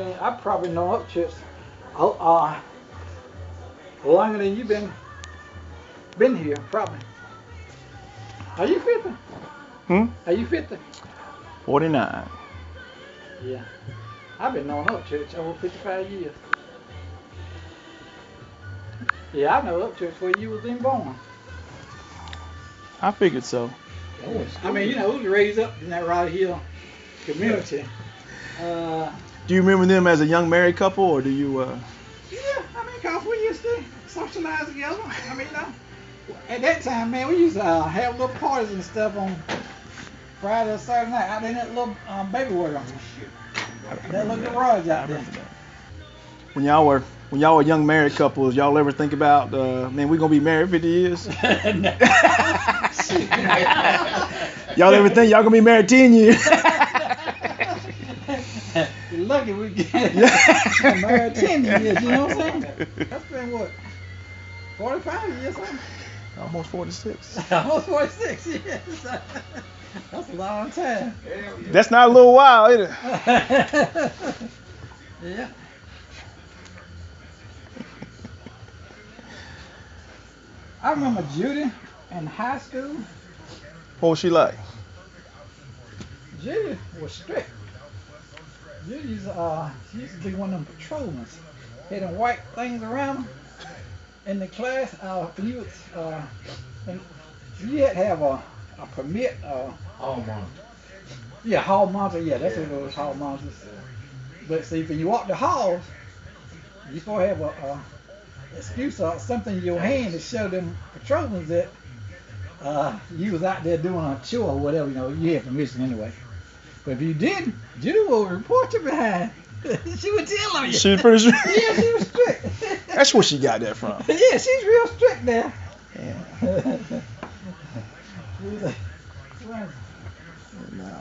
I probably know Upchurch longer than you've been here, probably. Are you 50? Are you 50? 49. Yeah. I've been knowing Upchurch over 55 years. Yeah, I know Upchurch where you was in born. I figured so. I mean, we was raised up in that Raleigh Hill community. Do you remember them as a young married couple, or do you? Yeah, I mean, cause we used to socialize together. I mean, at that time, man, we used to have little parties and stuff on Friday or Saturday night out in that little baby world. That little garage out there. When y'all were young married couples, y'all ever think about, man, we gonna be married 50 years? Y'all ever think y'all gonna be married 10 years? You're lucky we get married 10 years, you know what I'm saying? That's been what, 45 years, huh? Almost 46. Almost 46 years. That's a long time. That's not a little while, is it? Yeah. I remember Judy in high school. What was she like? Judy was strict. Judy's she used to be one of them patrolmen. Had them white things around her. In the class, you had to have a permit. Hall monitor. Yeah, hall monitor. Yeah, that's what it was, hall monitors. But see, when you walk the halls, you supposed to have a excuse or something in your hand to show them patrolmen that you was out there doing a chore or whatever. You had permission anyway. But if you didn't, Judy will report you behind. She would tell on you. She was pretty strict. Yeah, she was strict. That's where she got that from. Yeah, she's real strict now. Yeah.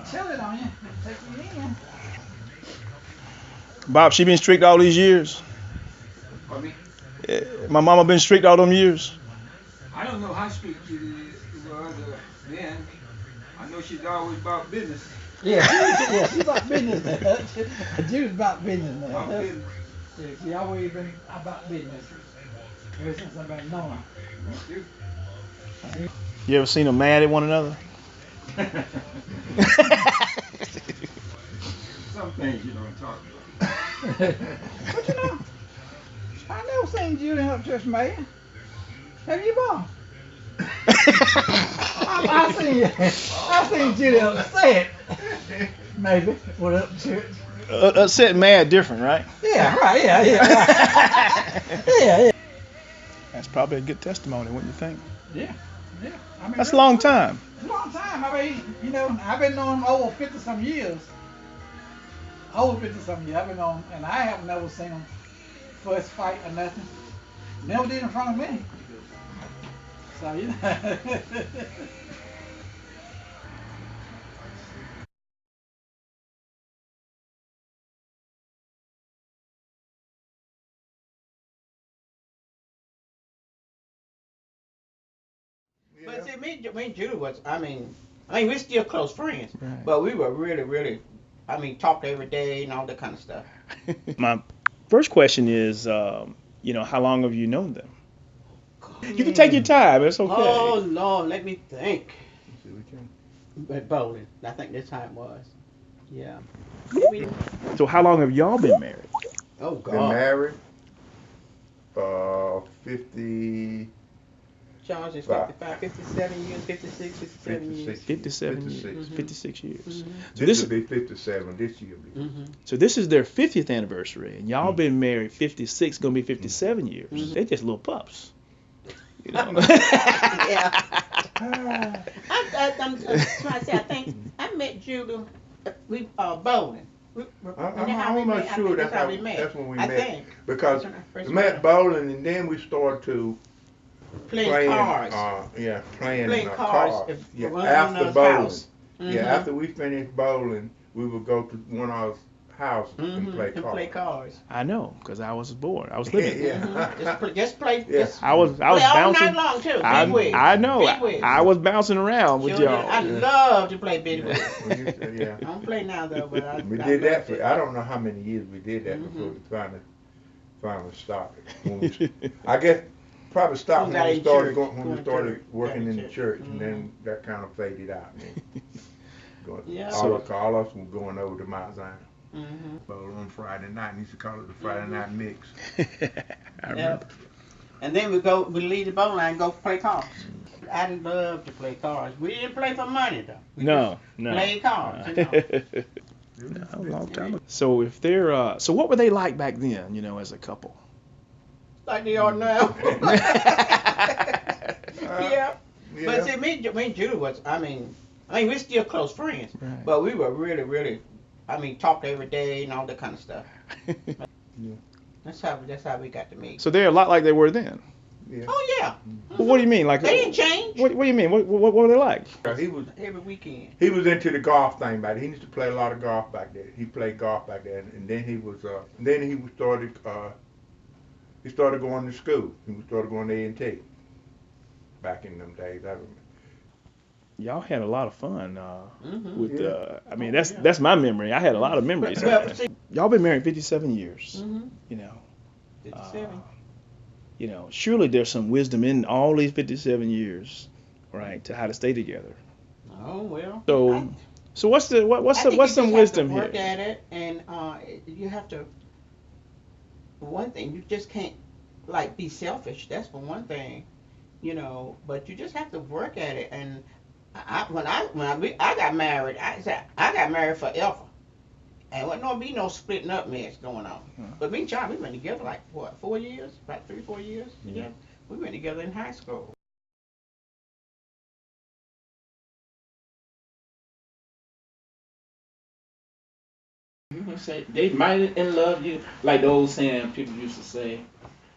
Tell it on you. Take you in. Bob, she been strict all these years? Pardon me? My mama been strict all them years? I don't know how strict she was then. I know she's always about business. Yeah, she's about business. Judy's about business now. About business. Yeah, she always been about business. Ever since I've been knowing her. You ever seen them mad at one another? Some things you don't talk about. But I never seen Judy up just mad. Have you, Bob? I seen Judy upset. Maybe with Upchurch. Upset and mad different, right? Yeah, right. Yeah. Yeah. That's probably a good testimony, wouldn't you think? Yeah. I mean, That's a long time. It's a long time. I mean, I've been knowing him over 50 some years. Over 50 some years. I've been knowing, and I have never seen him fuss, fight, or nothing. Never did in front of me. So, But see, me and Judy was, I mean, we're still close friends, Right. but we were really, really, talked every day and all that kind of stuff. My first question is, how long have you known them? You can take your time. It's okay. Oh, Lord, let me think. At bowling, I think that's how it was. Yeah. So how long have y'all been married? Oh, God. Been married 50. Charles is 55, 57 years, 56, 57 years. 57 56. years. 56 years. Mhm. So This will be 57 this year. Mm-hmm. So this is their 50th anniversary, and y'all been married 56, gonna be 57 years. Mhm. They're just little pups. Yeah. I'm trying to say, I think I met Judy, we bowling. I'm almost sure that's when we met. Think. Because That's when I first we met met her. bowling, and then we started to Playing cards. playing cards cards. at Yeah, one after another's bowling. house. Yeah, Mhm. after we finished bowling, we would go to one of our houses and play And cards. play cards. I know, because I was bored. I was living. Yeah. Just play. Yeah. Just I was play all bouncing. night long too. I Bidwiz. know. Bidwiz. I was bouncing around with Children, y'all. I love to play bidwiz. Yeah. I don't play now though, but We I did that loved for, it. I don't know how many years we did that before we finally stopped it. I guess probably stopped Got when we in started church. when we Going to started church. working Got in in the church. church, and then that kind of faded out. Yeah. All of us were going over to Mount Zion. Mm-hmm. On Friday night, and used to call it the Friday night mix. I remember. And then we leave the boat line and go play cards. I love to play cards. We didn't play for money though. We No. just play cards. A long time ago. So if they're so what were they like back then, as a couple? Like they are now. Yeah. But see, me and Judy was, I mean, we're still close friends. Right. But we were really, really, talked every day and all that kind of stuff. Yeah. That's how we got to meet. So they're a lot like they were then. Yeah. Oh yeah. Well, what do you mean? Like They didn't change. What do you mean? What were they like? He was Every weekend. into the golf thing back then. He used to play a lot of golf back there. He played golf back there, and then he started going to school. He started going to A&T. Back in them days, I remember. Y'all had a lot of fun with. Yeah. I mean, that's my memory. I had a lot of memories. Well, see, Y'all been married 57 years. 57. Surely there's some wisdom in all these 57 years, right, to how to stay together. Oh well. So what's some wisdom here? Work here? at it, and you have to. One thing, you just can't be selfish. That's for one thing, But you just have to work at it. And when I got married, I said I got married forever, and wasn't be no splitting up mess going on. But me and John, we been together 4 years, about 3-4 years. Yeah, we went together in high school. You can say they might in love you, like the old saying people used to say,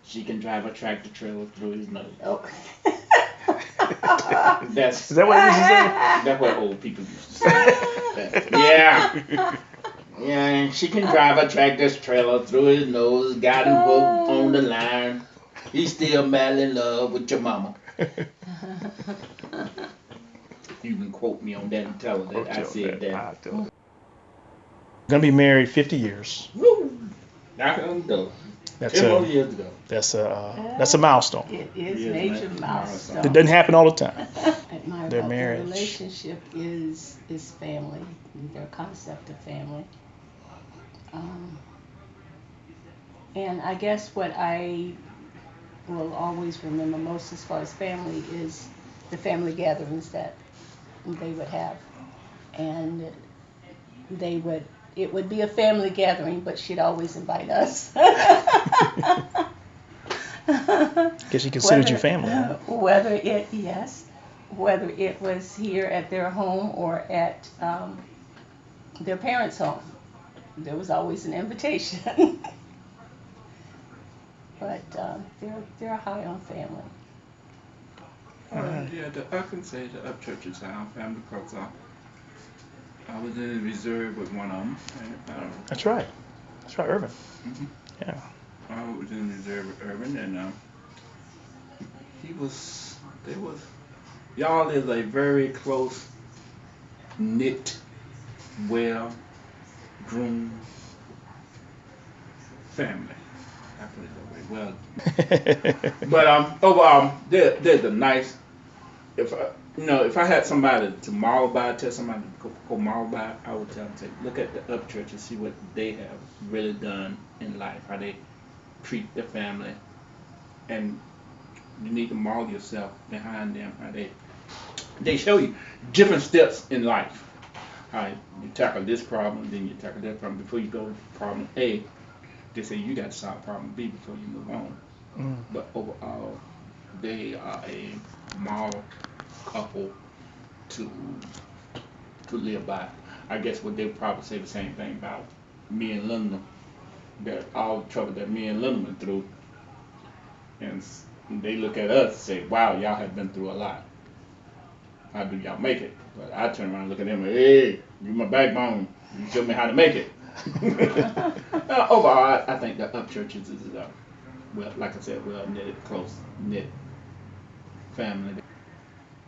she can drive a tractor trailer through his nose. Oh. Is that what you used to say? That's what old people used to say. Yeah. Yeah, she can drive a tractor trailer through his nose, got him hooked on the line. He's still madly in love with your mama. You can quote me on that and tell her that I said that. Gonna be married 50 years. Woo! Knock on the door. That's 10 more years ago. That's a milestone. It is a major milestone. It doesn't happen all the time. Admire Their about marriage. Their relationship is family, their concept of family. And I guess what I will always remember most as far as family is the family gatherings that they would have. And it would be a family gathering, but she'd always invite us. Guess you considered you family. Whether it was here at their home or at their parents' home, there was always an invitation. But they're high on family. Yeah, I can say the Upchurch is our family because I was in the reserve with one of them. That's right, Irvin. Mm-hmm. Yeah. I was in the reserve with Irvin, and y'all is a very close knit, well groomed family. I put it that way. Well, but overall, there's a nice. If I had somebody to model by, tell somebody to go model by, I would tell them to look at the Upchurch and see what they have really done in life, how they treat their family, and you need to model yourself behind them, how they show you different steps in life. How you tackle this problem, then you tackle that problem. Before you go to problem A, they say you got to solve problem B before you move on. But overall, they are a model couple to live by. I guess what they probably say the same thing about me and Linda, that all the trouble that me and Linda went through, and they look at us and say, wow, y'all have been through a lot. How do y'all make it? But I turn around and look at them and, hey, you my backbone. You show me how to make it. Overall, I think the Upchurches is well, like I said, well knitted, close knit family.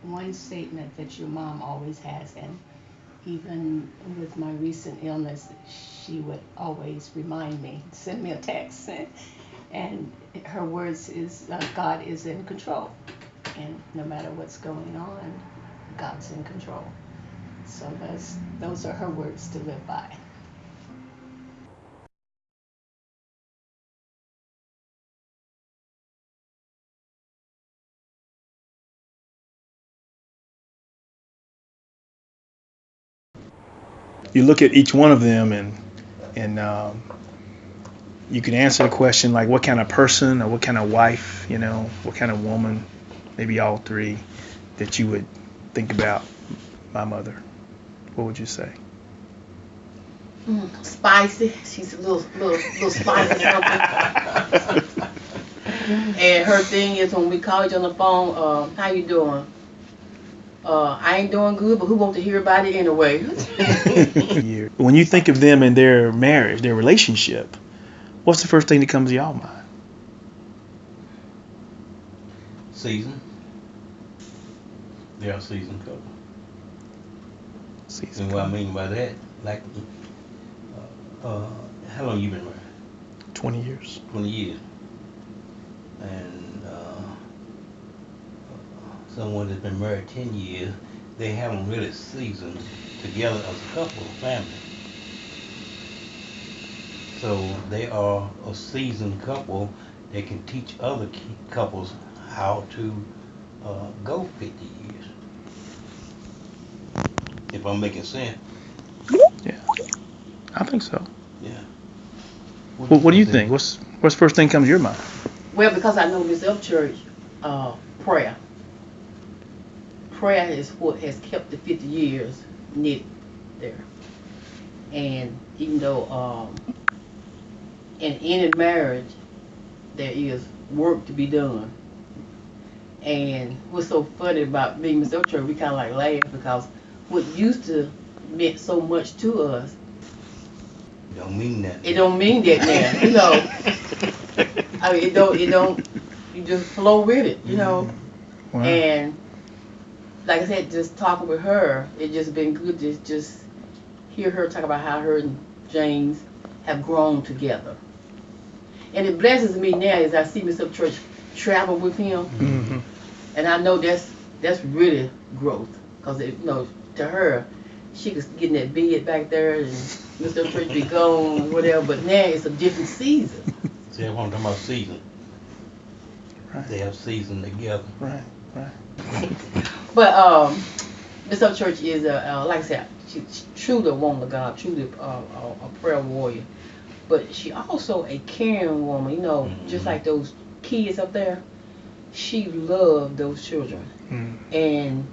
One statement that your mom always has, and even with my recent illness, she would always remind me, send me a text, and her words is, God is in control, and no matter what's going on, God's in control. So those are her words to live by. You look at each one of them, and you can answer the question like, what kind of person or what kind of wife, what kind of woman, maybe all three, that you would think about my mother. What would you say? Spicy. She's a little spicy something. And her thing is when we call you on the phone, how you doing? I ain't doing good, but who wants to hear about it anyway? When you think of them and their marriage, their relationship, what's the first thing that comes to y'all mind? Season. They are seasoned couple. Season. And what I mean by that, like, how long you been married? 20 years. 20 years. And someone that's been married 10 years, they haven't really seasoned together as a couple, family. So they are a seasoned couple that can teach other couples how to go 50 years. If I'm making sense. Yeah, I think so. Yeah. What do you think? What's the first thing comes to your mind? Well, because I know Miss Upchurch, prayer. Prayer is what has kept the 50 years knit there. And even though in any marriage there is work to be done. And what's so funny about being Miss Upchurch, we kind of like laugh because what used to meant so much to us, Don't mean that. it don't mean that now. I mean, it don't. You just flow with it, Wow. And like I said, just talking with her, it just been good to just hear her talk about how her and James have grown together. And it blesses me now as I see Miss Upchurch travel with him, Mm-hmm. and I know that's really growth, because to her, she could get in that bed back there and Miss Upchurch be gone, whatever. But now it's a different season. See, I'm talking about season. Right. They have seasoned together. Right. But Miss Upchurch is like I said, she's truly a woman of God, truly a prayer warrior. But she also a caring woman, just like those kids up there. She loved those children. Mm. And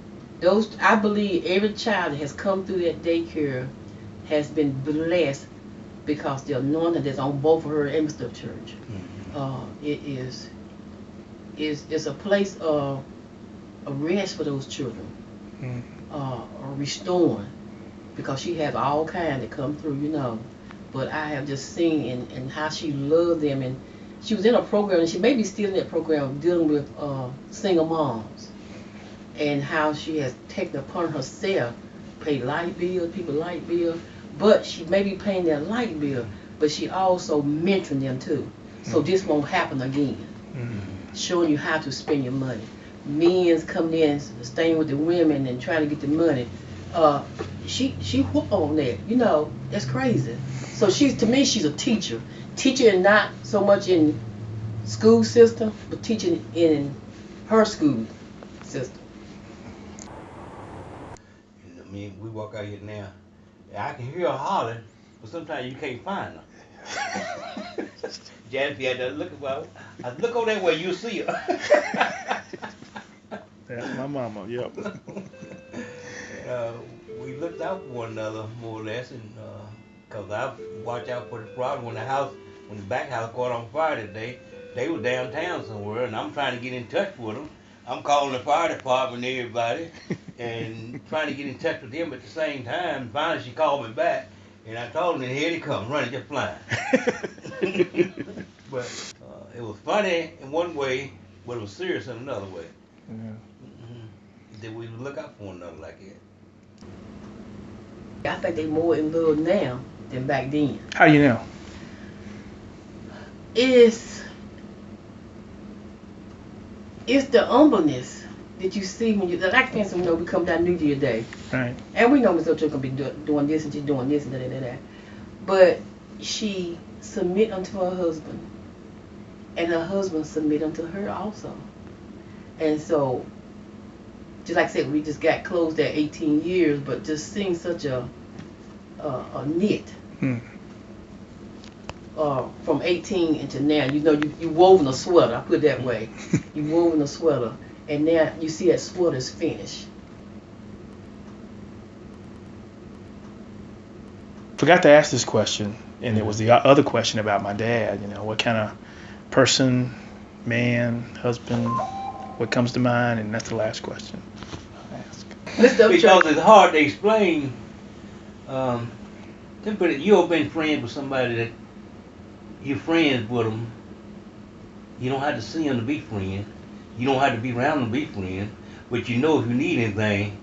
I believe every child that has come through that daycare has been blessed because the anointing that's on both of her and Miss Upchurch. It's a place of a rest for those children, or restoring, because she has all kind that come through. But I have just seen and how she loved them, and she was in a program, and she may be still in that program dealing with single moms, and how she has taken upon herself pay light bills, people light bill, but she may be paying their light bill, but she also mentoring them too, so this won't happen again. Showing you how to spend your money. Men's coming in, staying with the women and trying to get the money. She whoop on that. That's crazy. So to me, she's a teacher. Teacher, and not so much in school system, but teaching in her school system. I mean, we walk out here now, I can hear her hollering, but sometimes you can't find her. Janice, you had to look over that way, you'll see her. That's my mama. Yep. We looked out for one another more or less, and cause I watch out for the problem when the back house caught on fire today. They were downtown somewhere, and I'm trying to get in touch with them. I'm calling the fire department and everybody, and trying to get in touch with them at the same time. Finally, she called me back, And I told him, and here he come, running, just flying. But it was funny in one way, but it was serious in another way. That we look out for one another like that. I think they more in love now than back then. How do you know? It's the humbleness that you see when you, like for instance, we come down New Year Day. Right. And we know Miss Ochoa gonna be doing this and she's doing this and that. But she submit unto her husband, and her husband submit unto her also. And so, just like I said, we just got closed at 18 years, but just seeing such a knit. From 18 into now, you woven a sweater. I put it that way. You woven a sweater, and now you see that sweater's finished. Forgot to ask this question, and it was the other question about my dad. What kind of person, man, husband, what comes to mind, and that's the last question I ask. Because it's hard to explain. You ever been friends with somebody that you're friends with them? You don't have to see them to be friends. You don't have to be around them to be friends. But if you need anything,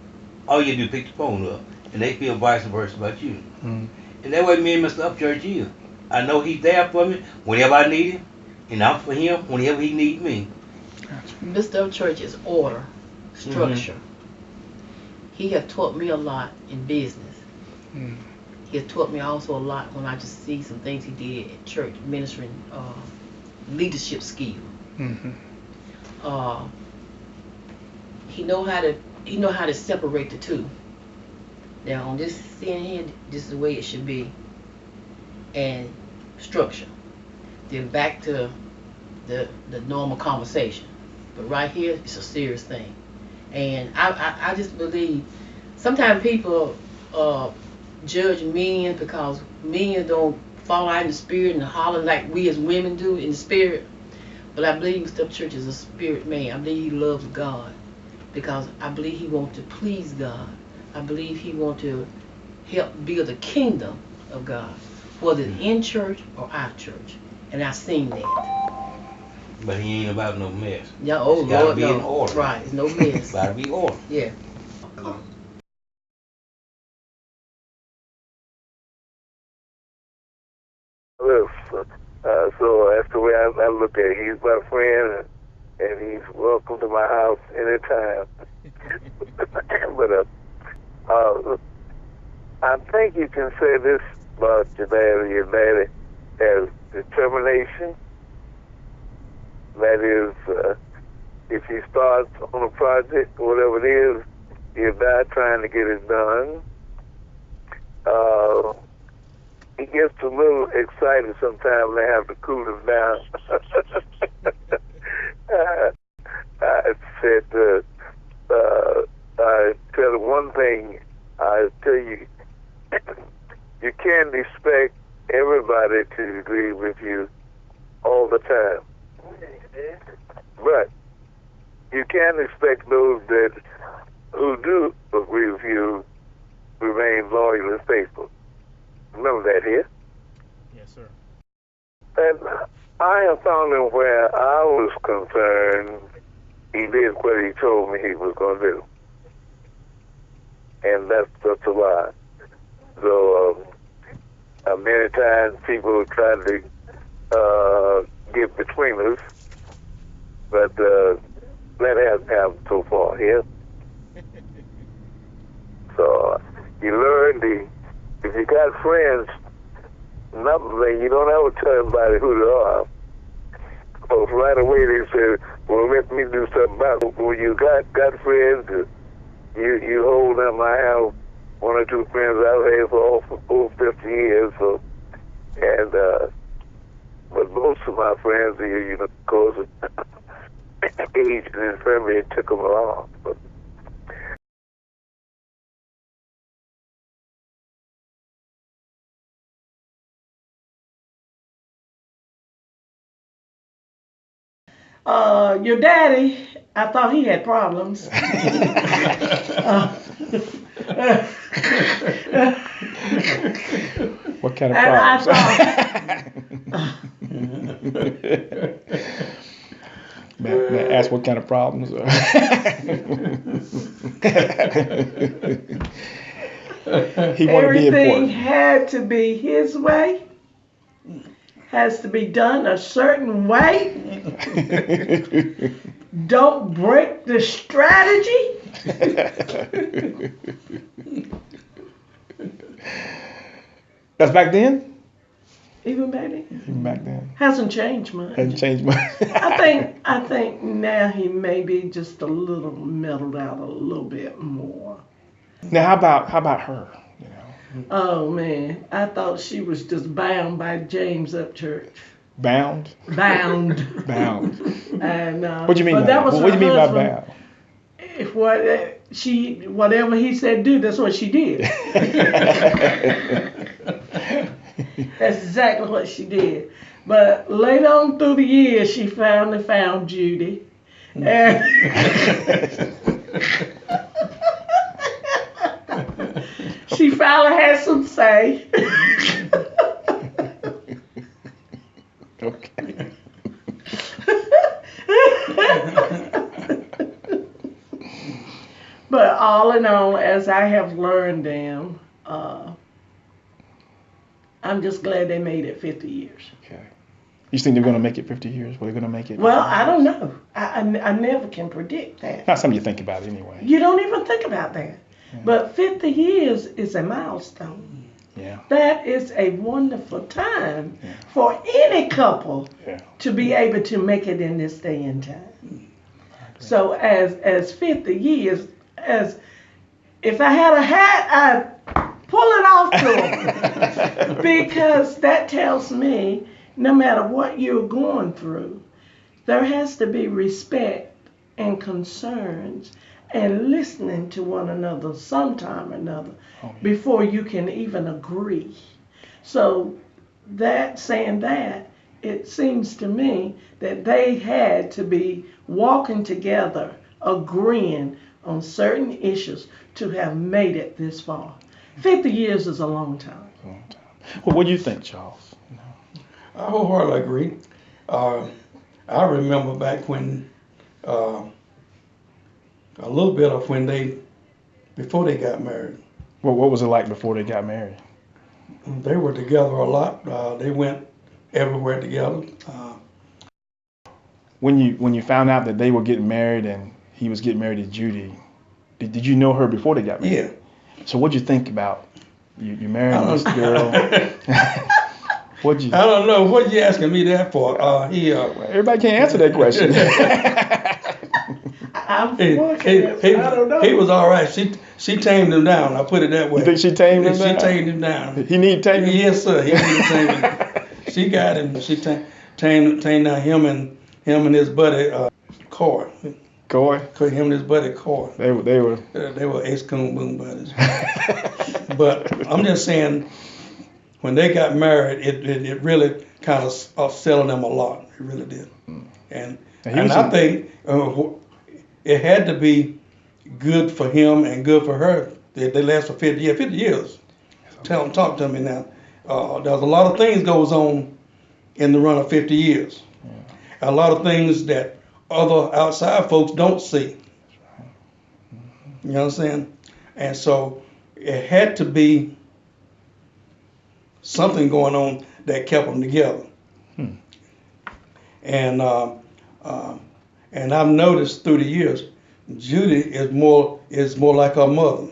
all you do is pick the phone up, and they feel vice versa about you. And that way me and Mr. Upchurch is. I know he's there for me whenever I need him, and I'm for him whenever he needs me. Mr. Upchurch is order, structure. He has taught me a lot in business. He has taught me also a lot when I just see some things he did at church, ministering leadership skill. He know how to separate the two. Now on this scene here, this is the way it should be, and structure. Then back to the normal conversation. But right here, it's a serious thing. And I just believe sometimes people judge men because men don't fall out in the spirit and holler like we as women do in the spirit. But I believe Mr. Upchurch is a spirit man. I believe he loves God because I believe he wants to please God. I believe he wants to help build the kingdom of God, whether it's in church or out of church. And I've seen that. But he ain't about no mess. Yeah, oh it's gotta Lord, be no. in order. Right, it's no mess. Gotta be order. Yeah. So that's the way I look at it. He's my friend, and he's welcome to my house anytime. But I think you can say this about your daddy as determination. That is, if he starts on a project, whatever it is, he'll die trying to get it done. He gets a little excited sometimes. I have to cool him down. I said, I tell him one thing. I tell you, you can't expect everybody to agree with you all the time. But you can expect those who do agree with you remain loyal and faithful. Remember that here? Yes, sir. And I have found him where I was concerned, he did what he told me he was going to do. And that's a lie. So many times people try to get between us, but that hasn't happened so far here. So you learn if you got friends, you don't ever tell everybody who they are. Because right away they say, well, let me do something about it. When you got friends, you hold them. I have one or two friends I've had for over 50 years. So, and but most of my friends, of course, age and infirmity took them along. But, Your daddy, I thought he had problems. What kind of And I problems? May I ask what kind of problems? He wanted to be Everything important. had to be his way. Has to be done a certain way. Don't break the strategy. That's back then? Even back then. Even back then. Hasn't changed much. Hasn't changed much. I think now he may be just a little mellowed out a little bit more. Now how about her? You know, Oh man, I thought she was just bound by James Upchurch. bound. Bound. Bound. And What do you mean but by that that? was What do you her mean by husband. bound? If whatever he said do, that's what she did. That's exactly what she did. But later on through the years, she finally found Judy. And she finally had some say. Okay. But all in all, as I have learned them, I'm just glad they made it 50 years. Okay. You think they're going to make it 50 years? Were they going to make it? Well, 50 I years? don't know. I never can predict that. Not something you think about anyway. You don't even think about that. But 50 years is a milestone. Yeah. That is a wonderful time for any couple Yeah. to be able to make it in this day and time. So as 50 years, as if I had a hat, I'd pull it off to them. Because that tells me no matter what you're going through, there has to be respect and concerns and listening to one another sometime or another before you can even agree. So that saying that, it seems to me that they had to be walking together, agreeing on certain issues to have made it this far. 50 years is a long time. Well, what do you think, Charles? I wholeheartedly agree. I remember back when, a little bit of before they got married. What was it like before they got married? They were together a lot. They went everywhere together. When you found out that they were getting married and he was getting married to Judy, did you know her before they got married? Yeah. So what'd you think about you marrying this girl? What'd you? I don't know. What you asking me that for? Everybody can't answer that question. I'm working it. I don't know. He was all right. She tamed him down. I put it that way. You think she tamed him down? She tamed him down. He need taming? Yes, sir. He needed taming. She got him. She tamed down him and his buddy Coy. Coy? Him and his buddy Coy. They were Ace Coon Boom buddies. But I'm just saying, when they got married, it really kind of settled them a lot. It really did. And I think it had to be good for him and good for her. They lasted for 50 years. 50 years. Talk to me now. There's a lot of things goes on in the run of 50 years. A lot of things that other outside folks don't see. You know what I'm saying? And so it had to be something going on that kept them together. And I've noticed through the years, Judy is more like her mother.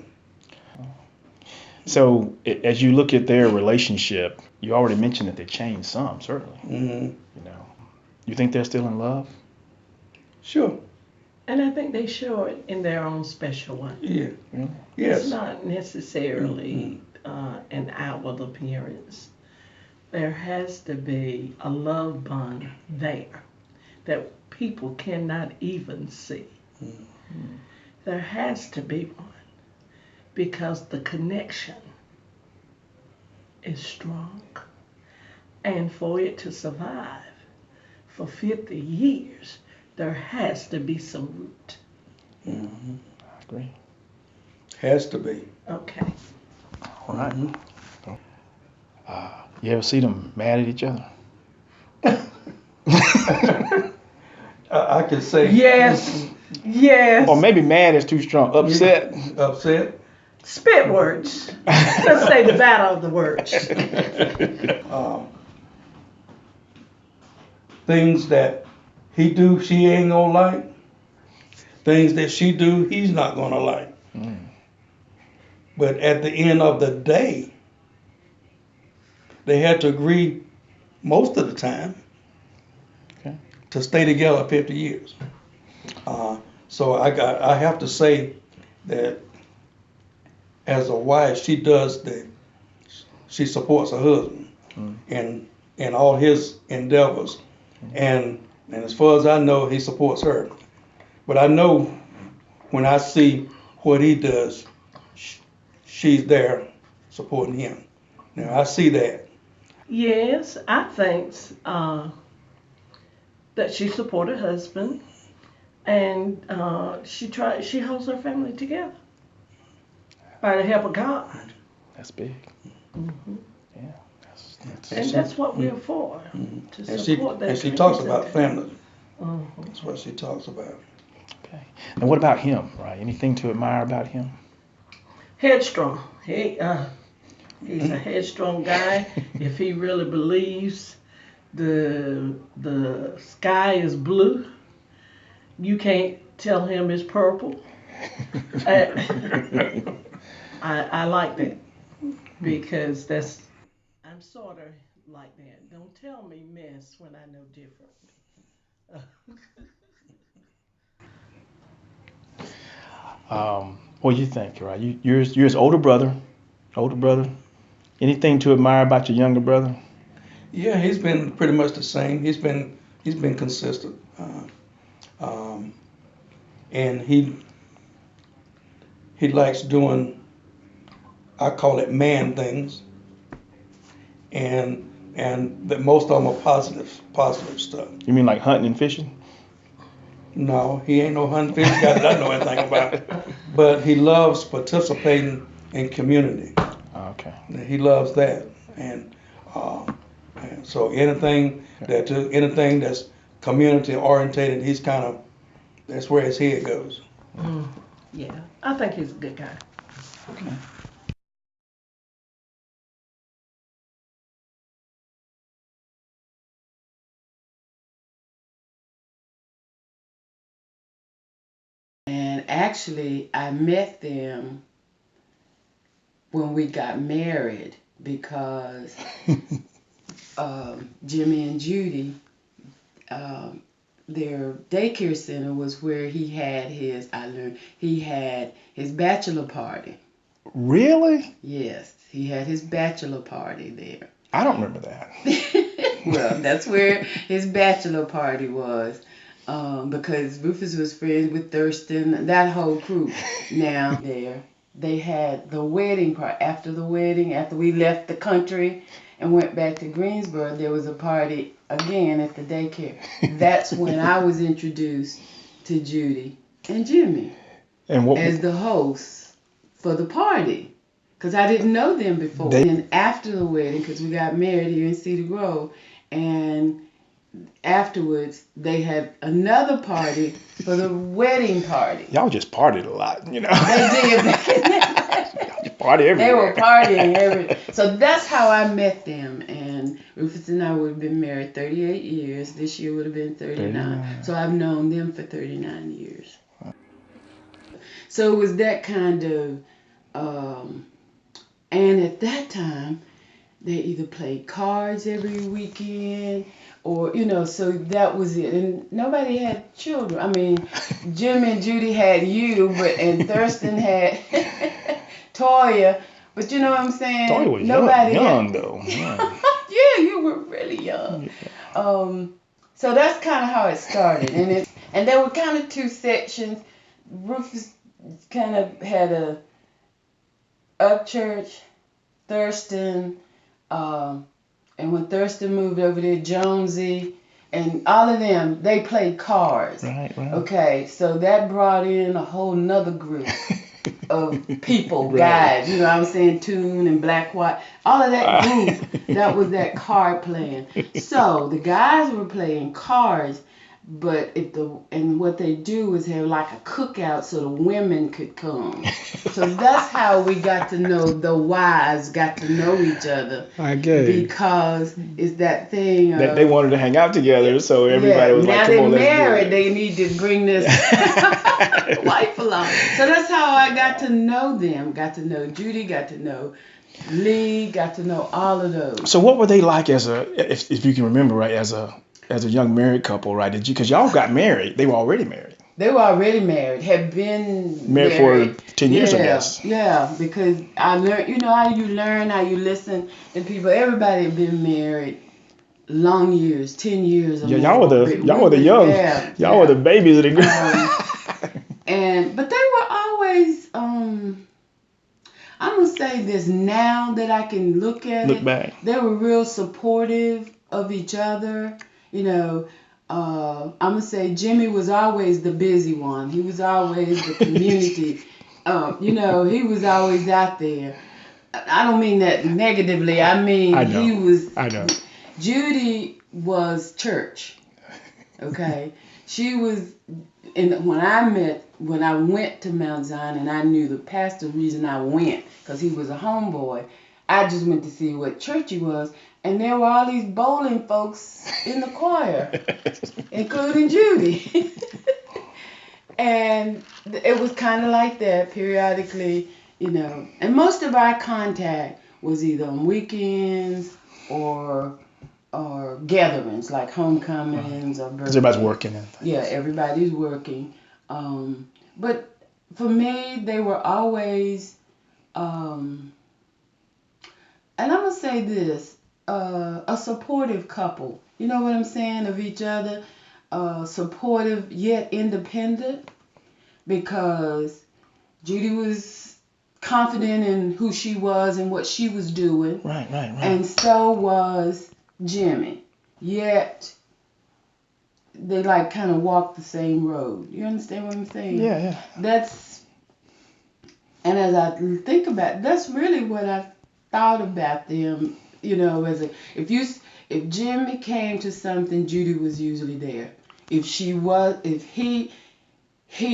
So as you look at their relationship, you already mentioned that they changed some, certainly. Mm-hmm. You know, you think they're still in love? Sure. And I think they show it in their own special way. Yeah. Really? Yes. It's not necessarily an outward appearance. There has to be a love bond there that people cannot even see. Mm-hmm. There has to be one because the connection is strong. And for it to survive for 50 years, there has to be some root. Mm-hmm. I agree. Has to be. Okay. All right. Mm-hmm. You ever see them mad at each other? I can say Yes. Yes. Or maybe mad is too strong. Upset. upset. Spit words. Let's say the battle of the words. Things that he do, she ain't gonna like. Things that she do, he's not gonna like. But at the end of the day, they had to agree most of the time to stay together 50 years. So I have to say that as a wife, she supports her husband in all his endeavors, and as far as I know, he supports her. But I know when I see what he does, she's there supporting him. Now I see that. Yes, I think that she supported her husband, and she holds her family together by the help of God. That's big. Yeah. And that's what we're for, to support that. And she talks about family. That's what she talks about. Okay. And what about him, right? Anything to admire about him? Headstrong. He's a headstrong guy. If he really believes the sky is blue, you can't tell him it's purple. I like that, because I'm sort of like that. Don't tell me miss when I know different. What do you think, right? You're his older brother. Anything to admire about your younger brother? Yeah, he's been pretty much the same. He's been consistent, and he likes doing, I call it man things, and that most of them are positive stuff. You mean like hunting and fishing? No, he ain't no hunting fishing guy that I know anything about. But he loves participating in community. Okay. He loves that, and so anything that's community orientated, that's where his head goes. Yeah, I think he's a good guy. Okay. And actually, I met them when we got married, because Jimmy and Judy, their daycare center was where he had his bachelor party. Really? Yes, he had his bachelor party there. I don't remember that. Well, that's where his bachelor party was. Because Rufus was friends with Thurston, that whole crew. Now they had the wedding part. After the wedding, after we left the country and went back to Greensboro, there was a party again at the daycare. That's when I was introduced to Judy and Jimmy as the hosts for the party, because I didn't know them before. And after the wedding, because we got married here in Cedar Grove, and afterwards they had another party for the wedding party. Y'all just partied a lot, you know. They did back in that. Party everywhere. They were partying everywhere. So that's how I met them. And Rufus and I would have been married 38 years. This year would have been 39. So I've known them for 39 years. So it was that kind of, and at that time, they either played cards every weekend, or, so that was it. And nobody had children. I mean, Jim and Judy had and Thurston had Toya. But you know what I'm saying? Toya was young though. Yeah. Yeah, you were really young. So that's kind of how it started. And there were kind of two sections. Rufus kind of had a up church, Thurston, and when Thurston moved over there, Jonesy, and all of them, they played cards. Right. Okay, so that brought in a whole nother group. of people, guys. You know, I was saying Tune and Black White, all of that group. That was that card playing. So the guys were playing cards, but what they do is have like a cookout so the women could come. So that's how we got to know, the wives got to know each other. Because it's that thing of, they wanted to hang out together, so everybody was like, come on, let's do it. Now they're married, they need to bring this wife along. So that's how I got to know them. Got to know Judy, got to know Lee, got to know all of those. So what were they like if you can remember, right, as a young married couple, right? Because y'all got married. They were already married. They were already married. Had been married for 10 years, I guess. Yeah, because I learned, you know how you learn, how you listen to people. Everybody had been married long years, 10 years or more. Y'all were the young, y'all were the babies of the group. But they were always, I'm gonna say this now that I can look back. They were real supportive of each other. You know, I'm gonna say Jimmy was always the busy one. He was always the community. You know, he was always out there. I don't mean that negatively. I mean he was. I know. Judy was church. Okay, she was. And when I went to Mount Zion, and I knew the pastor, the reason I went, because he was a homeboy, I just went to see what church he was. And there were all these bowling folks in the choir, including Judy. And it was kind of like that periodically, you know. And most of our contact was either on weekends or gatherings like homecomings or birthdays. Everybody's working. Yeah, everybody's working. But for me, they were always, and I'm going to say this, a supportive couple. You know what I'm saying? Of each other. Supportive yet independent. Because Judy was confident in who she was and what she was doing. Right. And so was Jimmy. Yet they like kind of walked the same road. You understand what I'm saying? Yeah. And as I think about it, that's really what I thought about them. You know, if Jimmy came to something, Judy was usually there. If he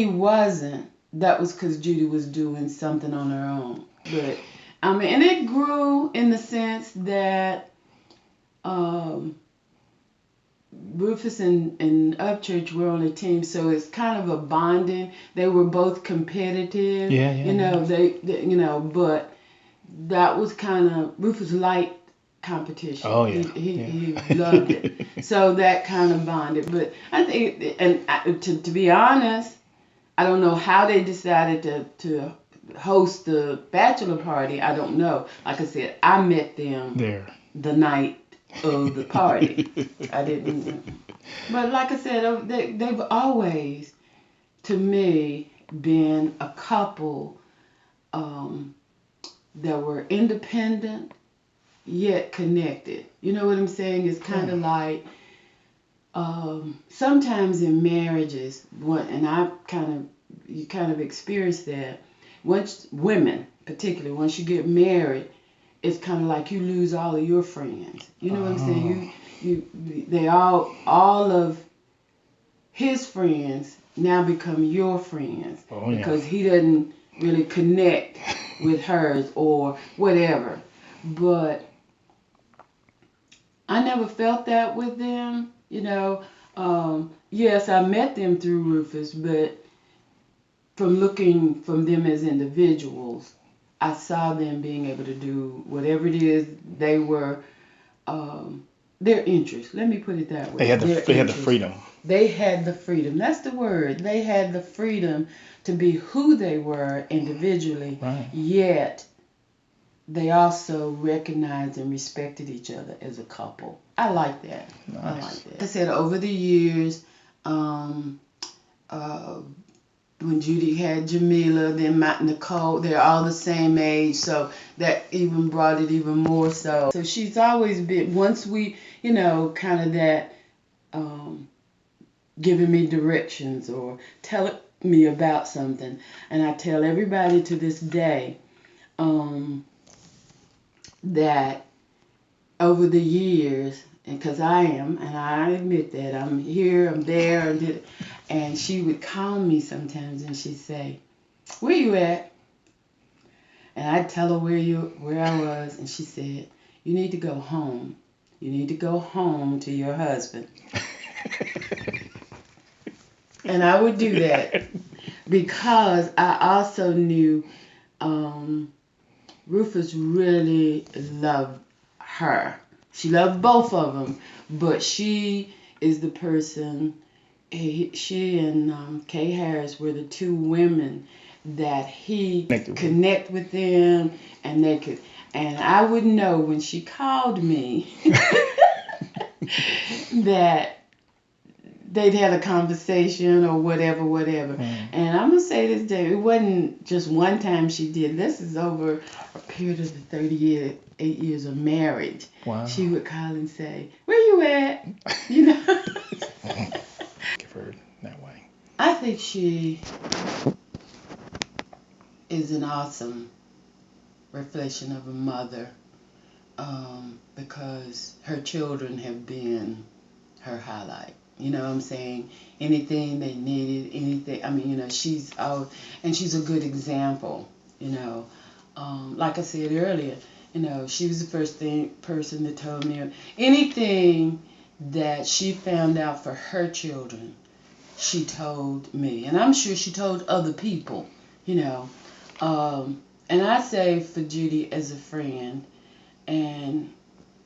wasn't, that was because Judy was doing something on her own. But I mean, and it grew in the sense that Rufus and Upchurch were on a team, so it's kind of a bonding. They were both competitive. You know, they you know, but that was kind of, Rufus liked competition. Oh yeah. He loved it. So that kind of bonded. But I think, and to be honest, I don't know how they decided to host the bachelor party. I don't know. Like I said, I met them there the night of the party. I didn't. But like I said, they've always, to me, been a couple that were independent yet connected. You know what I'm saying? It's kind of like sometimes in marriages, and you kind of experienced that. Once women, particularly, once you get married, it's kind of like you lose all of your friends. You know what I'm saying? They all of his friends now become your friends because he doesn't really connect with hers or whatever. But I never felt that with them, you know. Yes, I met them through Rufus, but from looking from them as individuals, I saw them being able to do whatever it is they were, their interest. Let me put it that way. They had the freedom. They had the freedom. That's the word. They had the freedom to be who they were individually, yet they also recognized and respected each other as a couple. I like that. Nice. I like that. I said over the years, when Judy had Jamila, then Nicole, they're all the same age, so that even brought it even more so. So she's always been, once we, you know, kind of that, giving me directions or me about something, and I tell everybody to this day that over the years, and because I admit that I'm here, I'm there, and she would call me sometimes, and she'd say, "Where you at?" And I'd tell her where I was, and she said, "You need to go home. You need to go home to your husband." And I would do that because I also knew Rufus really loved her. She loved both of them, but she is the person. She and Kay Harris were the two women that he connect with them, and they could. And I would know when she called me that they'd had a conversation or whatever. And I'm gonna say this, Dave, it wasn't just one time she did. This is over a period of the 38 years of marriage. Wow. She would call and say, "Where you at?" You know. Give her that way. I think she is an awesome reflection of a mother, because her children have been her highlight. You know what I'm saying? Anything they needed, anything. I mean, you know, she's a good example. You know, like I said earlier, you know, she was the first person that told me anything that she found out for her children. She told me, and I'm sure she told other people. You know, and I say for Judy as a friend, and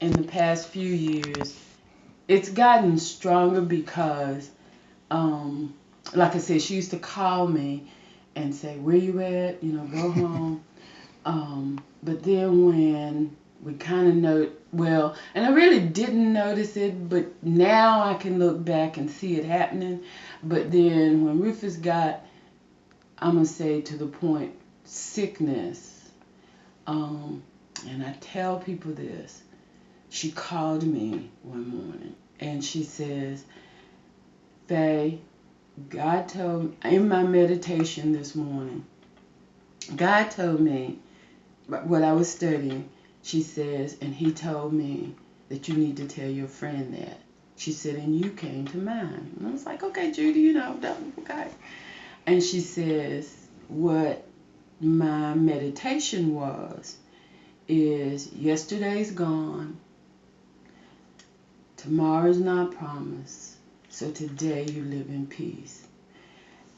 in the past few years, it's gotten stronger because, like I said, she used to call me and say, "Where you at? You know, go home." But then when we kind of and I really didn't notice it, but now I can look back and see it happening. But then when Rufus got, I'm going to say to the point, sickness, and I tell people this, she called me one morning and she says, "Faye, God told me, in my meditation this morning, God told me what I was studying." She says, "And he told me that you need to tell your friend that." She said, "And you came to mind." And I was like, "Okay, Judy, you know, okay." And she says, "What my meditation is yesterday's gone, tomorrow's not promised, so today you live in peace."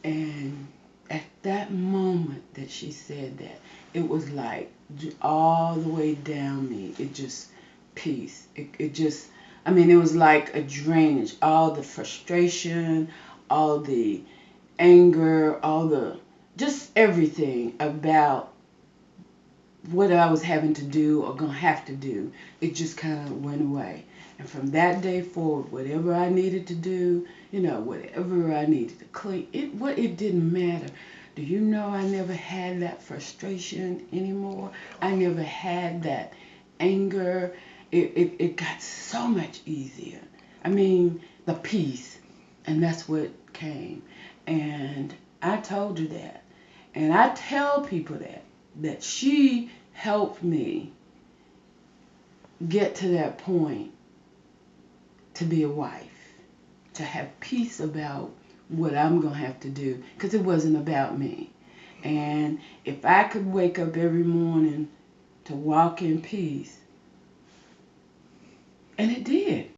And at that moment that she said that, it was like all the way down me, it just peace. It just, I mean, it was like a drainage. All the frustration, all the anger, just everything about what I was having to do or gonna have to do, it just kind of went away. And from that day forward, whatever I needed to do, you know, whatever I needed to clean, it didn't matter. Do you know I never had that frustration anymore? I never had that anger. It got so much easier. I mean, the peace, and that's what came. And I told her that. And I tell people that she helped me get to that point to be a wife, to have peace about what I'm going to have to do, because it wasn't about me. And if I could wake up every morning to walk in peace, and it did.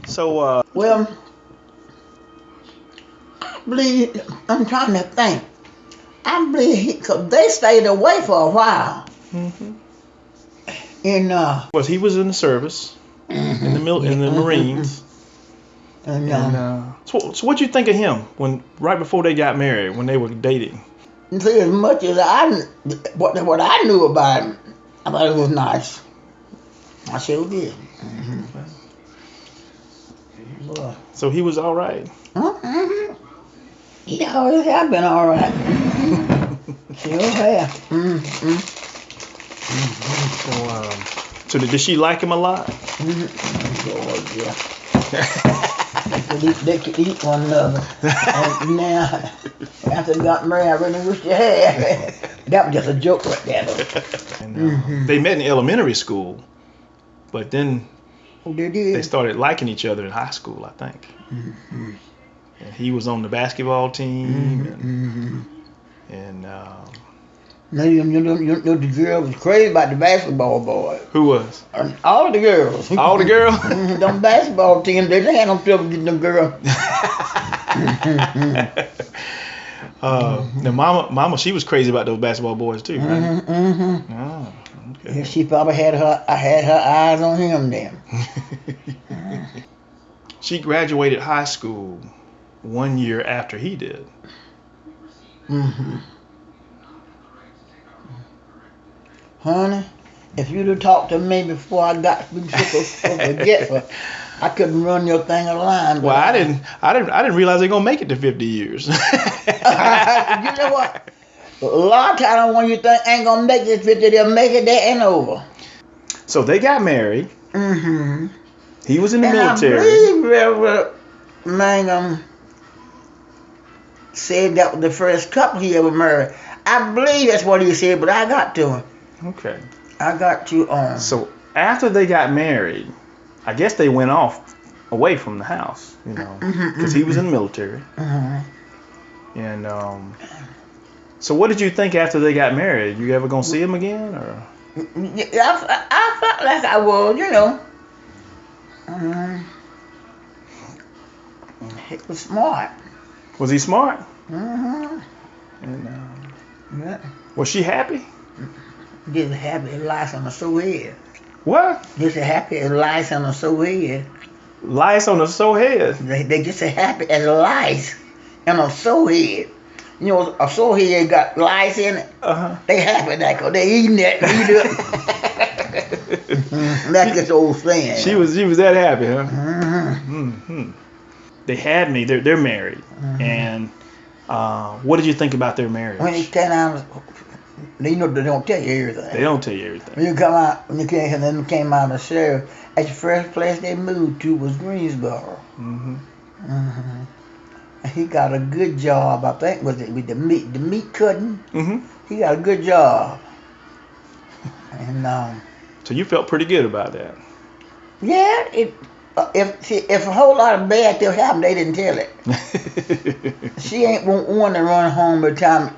So, Well, I believe, I'm trying to think. I believe because they stayed away for a while. mhm. In He was in the service, in the Marines. And So what you think of him right before they got married, when they were dating? see, as much as what I knew about him, I thought it was nice. I sure did. Boy. So he was all right. He always have been all right. Sure have. So did she like him a lot? Lord, yeah. They could eat one another. And now, after they got married, I really wish they had. That was just a joke right there, though. And, they met in elementary school, but then They they did. started liking each other in high school, I think. And he was on the basketball team, and Now, you know, the girl was crazy about the basketball boys. who was? All the girls. All the girls? Them basketball teams, they had no trouble getting them girls. Now, Mama, she was crazy about those basketball boys too, right? Oh, okay. Yeah, she probably had her eyes on him then. She graduated high school 1 year after he did. Honey, if you'd have talked to me before I got so forgetful, I couldn't run your thing a line. Well, I didn't realize they're gonna make it to 50 years. You know what? A lot of times when you think ain't gonna make it 50, they'll make it there and over. So they got married. He was in the And military. I believe Reverend Mangum said that was the first couple he ever married. I believe that's what he said, but I got to him. Okay. I got you on. So after they got married, I guess they went off away from the house, you know, because he was in the military. And so what did you think after they got married? You ever gonna see him again, or? I felt like I was, you know. He was smart. Was he smart? And, yeah. Was she happy? Just happy as lice on a sore head. What? Just as happy as lice on a sore head. Lice on a sore head? They just as happy as lice on a sore head. You know, a sore head got lice in it. They happy that because they eating that. That's just old saying. She was that happy, huh? They had me. They're married. And what did you think about their marriage? When they came out, you know they don't tell you everything. They don't tell you everything. When you come out, when you came out of the sheriff, at the first place they moved to was Greensboro. He got a good job, I think, was it with the meat cutting? He got a good job. And so you felt pretty good about that. Yeah, if a whole lot of bad stuff happened, they didn't tell it. She ain't want to run home by the time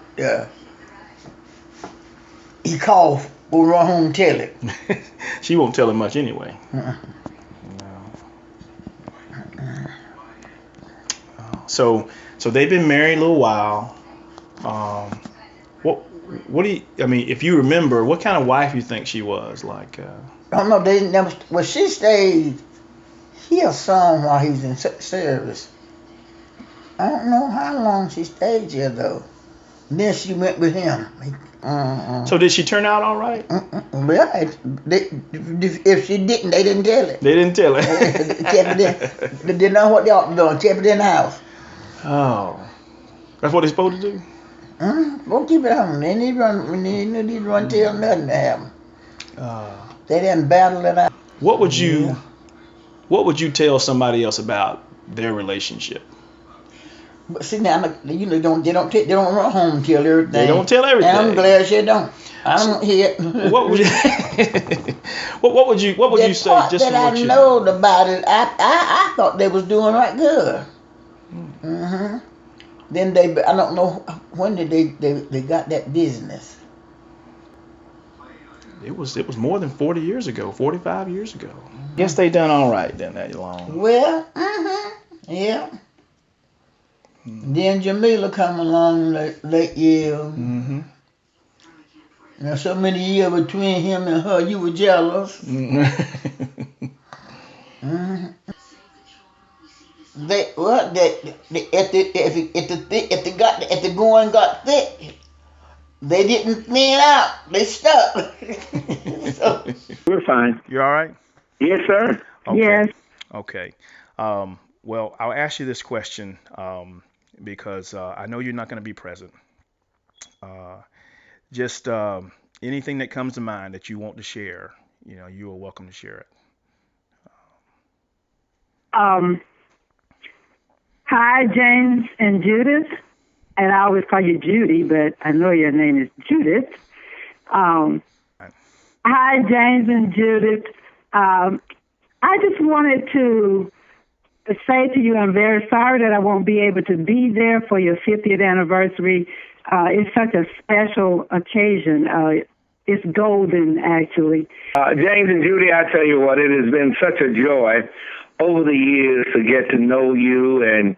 he called. We'll run home and tell it. She won't tell him much anyway. So they've been married a little while. What do you? I mean, if you remember, what kind of wife you think she was? Like. I don't know. They never. Well, she stayed here some while he was in service. I don't know how long she stayed here though. Then she went with him. So did she turn out all right? Well, if she didn't, they didn't tell it. They didn't tell it. They didn't know what they ought to do. Kept it in the house. Oh, that's what they're supposed to do. Won't keep it home. They need to run till nothing to happen. They didn't battle it out. What would you tell somebody else about their relationship? But see now, they don't run home and tell everything. They don't tell everything. And I'm glad she don't. I don't hear. What would you? what would you say? Just that I know about it, I thought they was doing right good. Then I don't know when did they got that business. It was more than 40 years ago, 45 years ago. Guess they done all right then that long. Well, yeah. Then Jamila come along late years. Now so many years between him and her, you were jealous. If the going got thick, they didn't thin out. They stuck. So, We're fine. You all right? Yes, sir. Okay. Yes. Okay. Well, I'll ask you this question because I know you're not going to be present. just anything that comes to mind that you want to share, you are welcome to share it. Hi, James and Judith. And I always call you Judy, but I know your name is Judith. Hi, James and Judith. I just wanted to say to you, I'm very sorry that I won't be able to be there for your 50th anniversary. It's such a special occasion. It's golden, actually. James and Judy, I tell you what, it has been such a joy over the years to get to know you and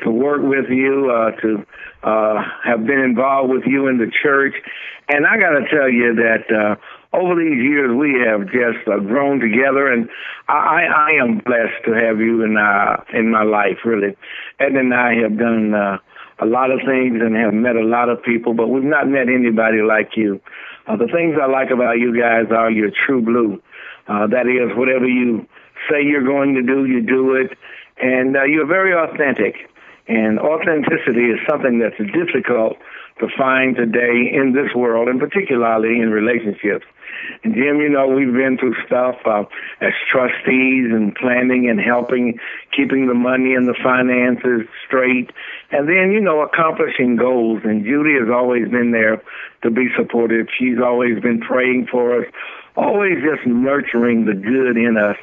to work with you, to have been involved with you in the church. And I got to tell you that over these years we have just grown together, and I am blessed to have you in my life, really. Ed and I have done a lot of things and have met a lot of people, but we've not met anybody like you. The things I like about you guys are you're true blue. That is, whatever you say you're going to do, you do it. And you're very authentic. And authenticity is something that's difficult to find today in this world, and particularly in relationships. And Jim, we've been through stuff as trustees and planning and helping, keeping the money and the finances straight, and then, accomplishing goals. And Judy has always been there to be supportive. She's always been praying for us, always just nurturing the good in us.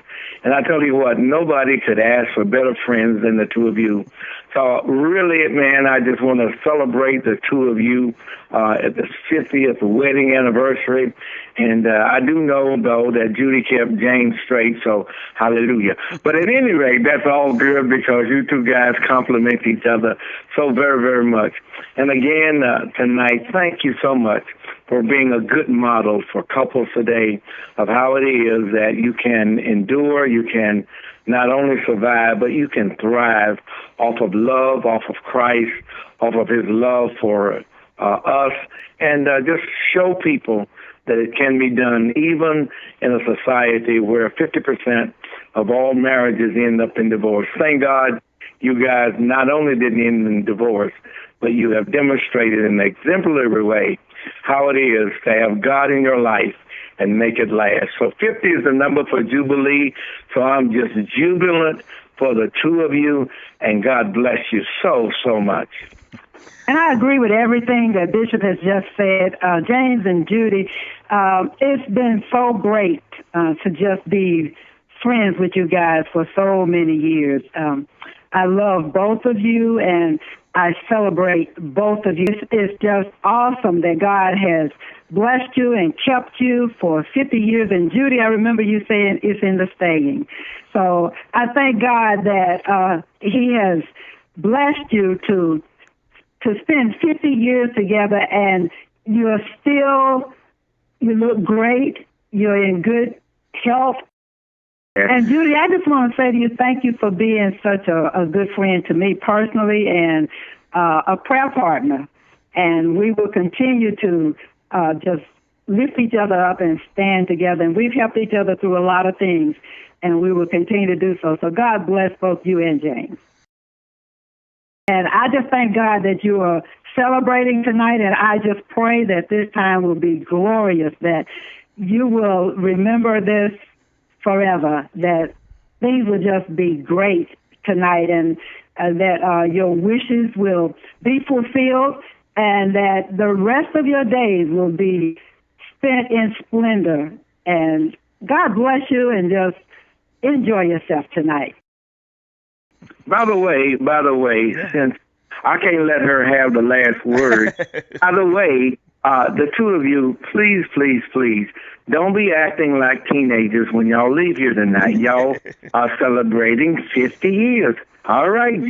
And I tell you what, nobody could ask for better friends than the two of you. So really, man, I just want to celebrate the two of you at the 50th wedding anniversary. And I do know, though, that Judy kept James straight, so hallelujah. But at any rate, that's all good because you two guys complement each other so very, very much. And again, tonight, thank you so much for being a good model for couples today of how it is that you can endure, you can not only survive, but you can thrive off of love, off of Christ, off of his love for us, and just show people that it can be done even in a society where 50% of all marriages end up in divorce. Thank God you guys not only didn't end in divorce, but you have demonstrated in an exemplary way how it is to have God in your life and make it last. So 50 is the number for Jubilee, so I'm just jubilant for the two of you, and God bless you so, so much. And I agree with everything that Bishop has just said. James and Judy, it's been so great to just be friends with you guys for so many years. I love both of you, and I celebrate both of you. It's just awesome that God has blessed you and kept you for 50 years. And Judy, I remember you saying it's in the staying. So I thank God that he has blessed you to spend 50 years together, and you look great. You're in good health. And Judy, I just want to say to you, thank you for being such a good friend to me personally and a prayer partner. And we will continue to just lift each other up and stand together. And we've helped each other through a lot of things, and we will continue to do so. So God bless both you and James. And I just thank God that you are celebrating tonight, and I just pray that this time will be glorious, that you will remember this forever, that things will just be great tonight, and that your wishes will be fulfilled, and that the rest of your days will be spent in splendor. And God bless you, and just enjoy yourself tonight. By the way, since I can't let her have the last word, by the way, the two of you, please, please, please, don't be acting like teenagers when y'all leave here tonight. Y'all are celebrating 50 years. All right.